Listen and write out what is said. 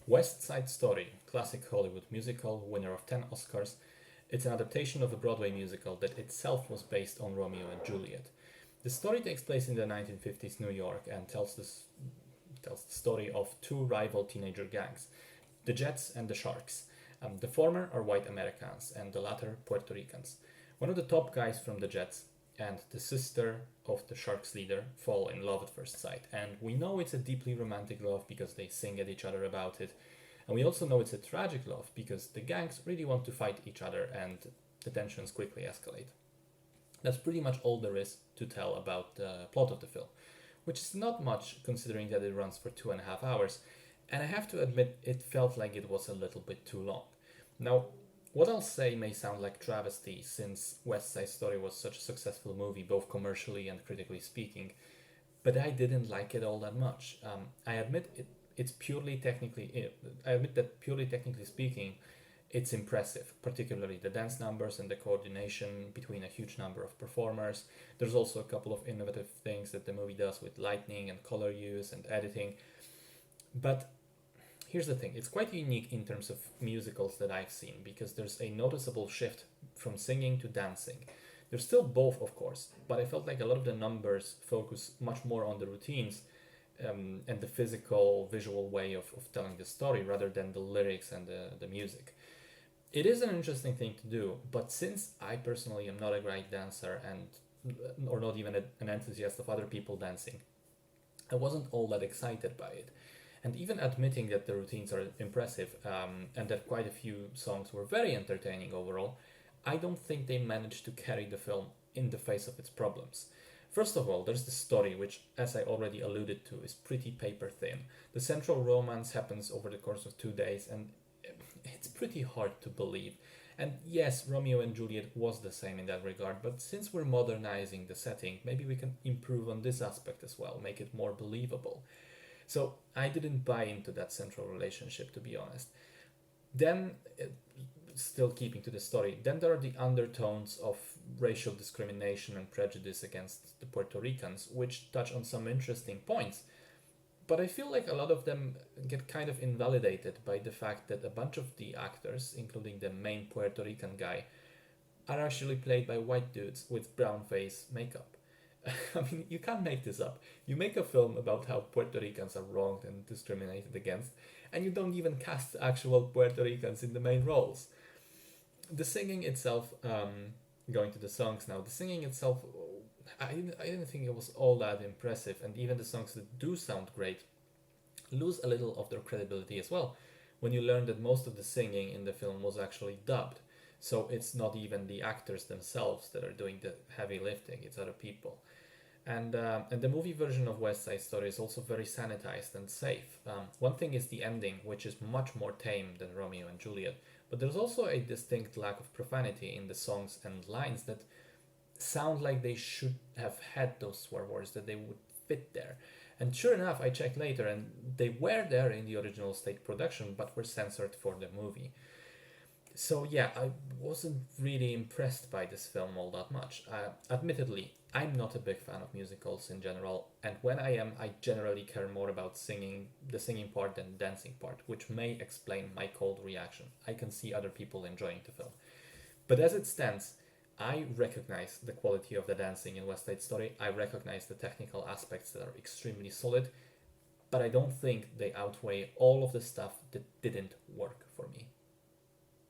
West Side Story, classic Hollywood musical, winner of 10 Oscars, it's an adaptation of a Broadway musical that itself was based on Romeo and Juliet. The story takes place in the 1950s New York and tells the story of two rival teenager gangs, the Jets and the Sharks. The former are white Americans and the latter Puerto Ricans. One of the top guys from the Jets and the sister of the Sharks leader fall in love at first sight. And we know it's a deeply romantic love because they sing at each other about it. And we also know it's a tragic love because the gangs really want to fight each other and the tensions quickly escalate. That's pretty much all there is to tell about the plot of the film, which is not much considering that it runs for 2.5 hours. And I have to admit, it felt like it was a little bit too long. Now, what I'll say may sound like travesty since West Side Story was such a successful movie, both commercially and critically speaking, but I didn't like it all that much. I admit it's purely technically. I admit that purely technically speaking, it's impressive, particularly the dance numbers and the coordination between a huge number of performers. There's also a couple of innovative things that the movie does with lighting and color use and editing. But here's the thing, it's quite unique in terms of musicals that I've seen because there's a noticeable shift from singing to dancing. There's still both, of course, but I felt like a lot of the numbers focus much more on the routines and the physical, visual way of telling the story rather than the lyrics and the music. It is an interesting thing to do, but since I personally am not a great dancer and or not even an enthusiast of other people dancing, I wasn't all that excited by it. And even admitting that the routines are impressive and that quite a few songs were very entertaining overall, I don't think they managed to carry the film in the face of its problems. First of all, there's the story, which, as I already alluded to, is pretty paper thin. The central romance happens over the course of 2 days, and it's pretty hard to believe. And yes, Romeo and Juliet was the same in that regard, but since we're modernizing the setting, maybe we can improve on this aspect as well, make it more believable. So I didn't buy into that central relationship, to be honest. Then, still keeping to the story, then there are the undertones of racial discrimination and prejudice against the Puerto Ricans, which touch on some interesting points. But I feel like a lot of them get kind of invalidated by the fact that a bunch of the actors, including the main Puerto Rican guy, are actually played by white dudes with brown face makeup. I mean, you can't make this up. You make a film about how Puerto Ricans are wronged and discriminated against, and you don't even cast actual Puerto Ricans in the main roles. The singing itself, going to the songs now, the singing itself, I didn't think it was all that impressive, and even the songs that do sound great lose a little of their credibility as well when you learn that most of the singing in the film was actually dubbed. So it's not even the actors themselves that are doing the heavy lifting, it's other people. And the movie version of West Side Story is also very sanitized and safe. One thing is the ending, which is much more tame than Romeo and Juliet, but there's also a distinct lack of profanity in the songs and lines that sound like they should have had those swear words, that they would fit there. And sure enough, I checked later, and they were there in the original stage production, but were censored for the movie. So yeah, I wasn't really impressed by this film all that much. Admittedly, I'm not a big fan of musicals in general, and when I am, I generally care more about the singing part than the dancing part, which may explain my cold reaction. I can see other people enjoying the film. But as it stands, I recognize the quality of the dancing in West Side Story. I recognize the technical aspects that are extremely solid, but I don't think they outweigh all of the stuff that didn't work.